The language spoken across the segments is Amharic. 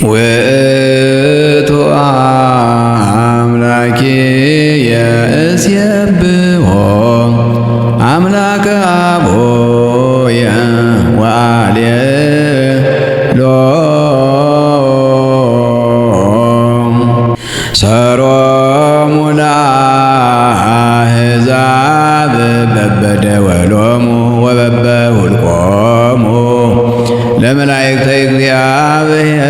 ውእቱ አምላኬ የእሴብሖ አምላከ አቦየ ወአልየሎ ሰሮሙ ለአሕዛብ በበደወሎሙ ወበበሁልቆሙ ለመላእክተ እግዚአብሔር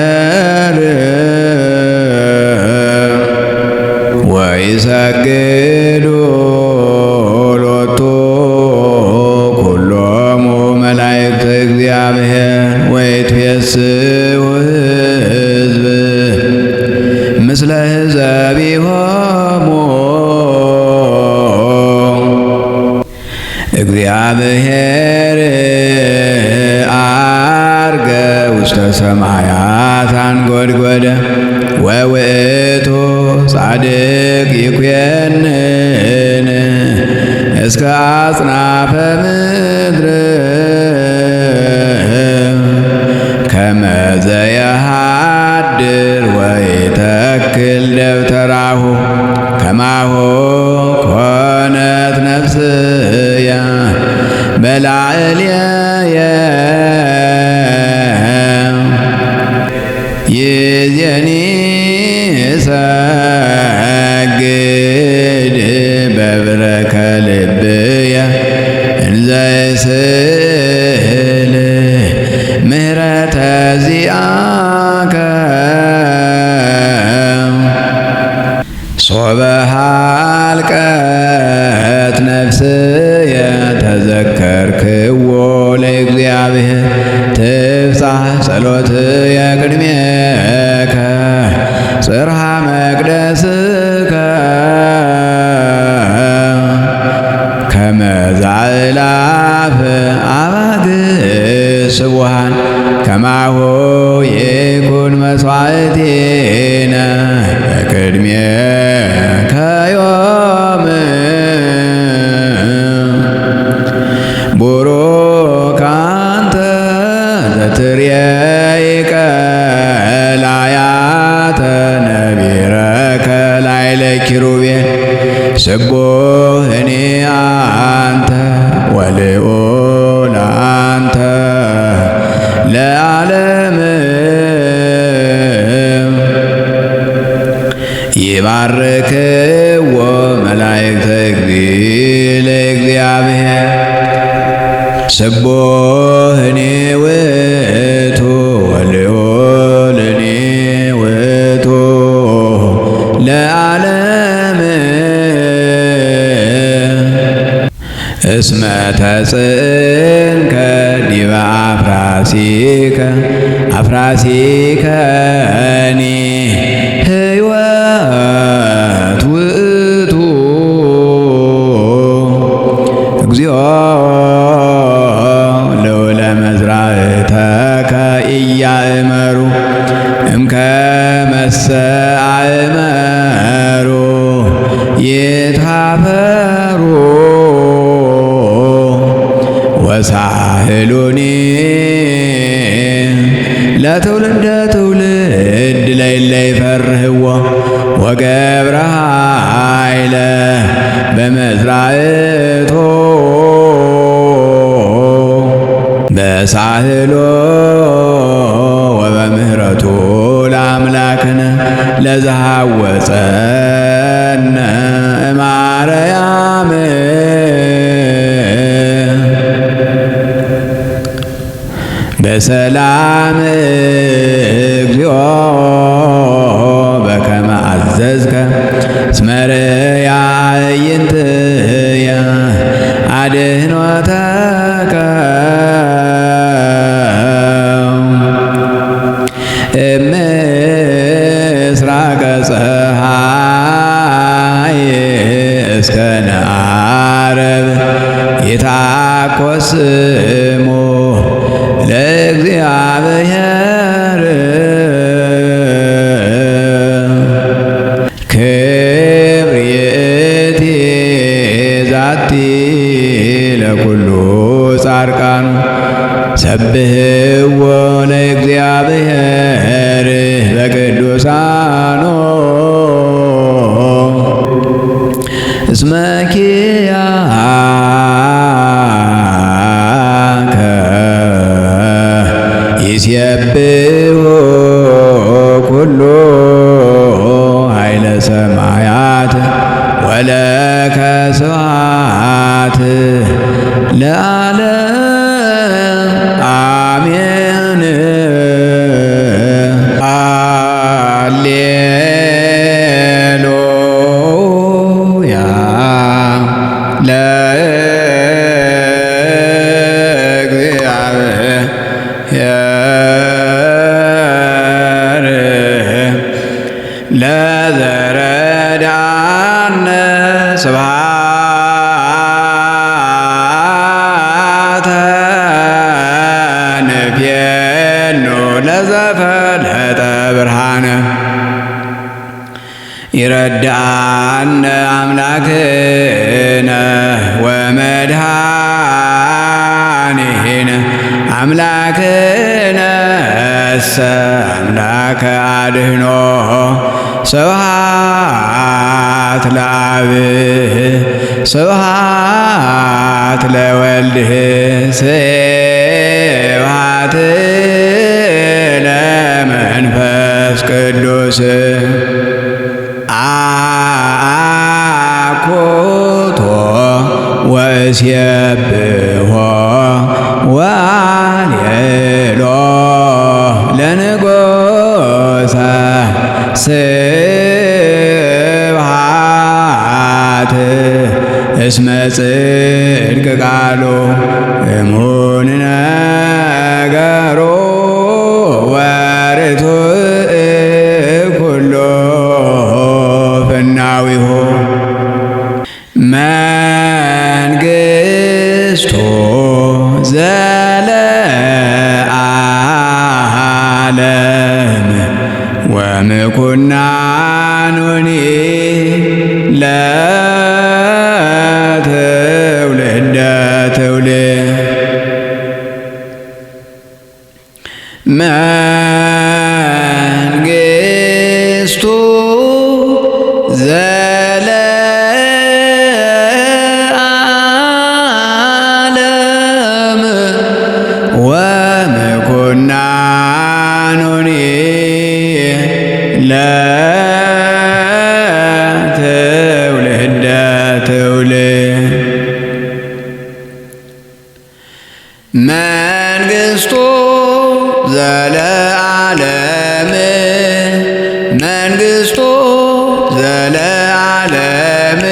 ወይሰግዱ ሎቱ ኩሎሙ መላእክተ እግዚአብሔር ወይትፌስሑ ሕዝብ ምስለ ሕዝቢሆሙ እግዚአብሔር አርገ ውስተ ሰማያት አንጐድጐደ ወውእቱ ጻድቅ ይኰንን እስከ አጽናፈ ምድር ከመ ዘየሃድር ወይተክል ደብተራሁ ከማሁ ኮነት ነፍስየ በላዕሌየ ይእዜኒ እሰግድ በብረከ ልብየ እንዘ እስእል ምህረተ ዚአከ ሶበ ሀልቀት ነፍስየ ተዘከርክዎ ለእግዚአብሔር ትፍሳሕ ጸሎትየ ቅድሜከ ጽርሐ መቅደስከ ከመ ዘአእላፍ አባግዕ ስቡሐን ከማሁ ይኩን መሥዋዕቲነ በቅድሜከ ዮም ቡሩክ አንተ ዘትሬይ ቀላያተ ነቢረከ ላዕለ ኪሩቤል ስቡሕኒ አንተ ወልዑል አንተ ለዓለም ይባርክዎ መላእክተ ለእግዚአብሔር ስቡሕኒ ውእቱ ወልዑልኒ ውእቱ ለዓለም እስመ ተጽእንከ ዲበ አፍራሲከ አፍራሲከኒ ሕይወት ውእቱ እግዚኦ ልዑለ መዝራዕተከ ኢያእመሩ እምከመሰ አእመሩ ይትኀፈሩ ወሳህሉኒ ለትውልደ ትውልድ ለእለ ይፈርህዎ ወገብረ ኃይለ በመዝራዕቶ በሳህሎ ወበምህረቱ ለአምላክነ ለዘሃወፀነ እማርያም በሰላም እግዚኦ በከመ አዘዝከ እስመ ርያዕይንትየ አድኅኖተከ እምሥራቀ ፀሐይ እስከ ነዓርብ ይትሐኰስሞ ለእግዚአብሔር ክብር ይእቲ ዛቲ ለኩሉ ጻድቃኑ ሰብሕዎ ለእግዚአብሔር ቅዱሳኖ እስመ ኪያከ ይሴብሖ ኩሉ ኃይለ ሰማያት ወለከ ስብሐት ለዓለም አሜን። ሃሌሉያ ለእግዚአብሔር ለዘረዳነ ስብሐተ ንቤኑ ለዘፈለጠ ብርሃነ ይረዳነ አምላክነ ወመድኃኒነ አምላክነ እሰ አምላከ አድኅኖ ስብሐት ለአብ ስብሐት ለወልድ ስብሐት ለመንፈስ ቅዱስ አኮቶ ወእሴብሖ ወአልዕሎ ለንጉሠ ስብሐት እስመ ጽድቅ ቃሉ እሙን ነገሮ ወርቱዕ ኩሎ ፍናዊሁ መንግሥቱ ዘለዓለም ወምኩናኑኒ ለትውልደ ትውልድ መንግሥቱ ዘለዓለም ወምኩናኑኒ ለትውልደ ትውልድ መንግሥቱ ዘለዓለም መንግሥቱ ዘለዓለም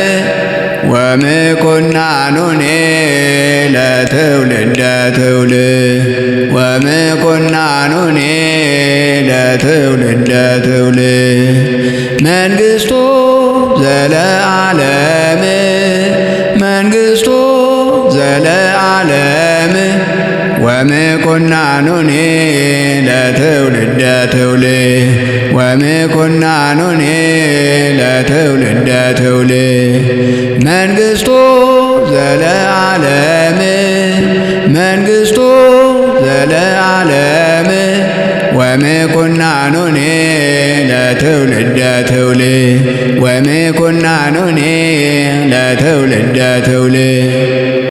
ወምኩናኑኒ ለትውልደ ትውልድ ወምኩናኑኒ ለትውልደ ትውልድ መንግሥቱ ዘለዓለም መንግሥቱ ዘለዓለም ወምኩናኑኒ ለትውልደ ትውልድ ወምኩናኑኒ ለትውልደ ትውልድ መንግሥቱ ዘለዓለም መንግሥቱ ዘለዓለም ወምኩናኑኒ ለትውልደ ትውልድ ወምኩናኑኒ ለትውልደ ትውልድ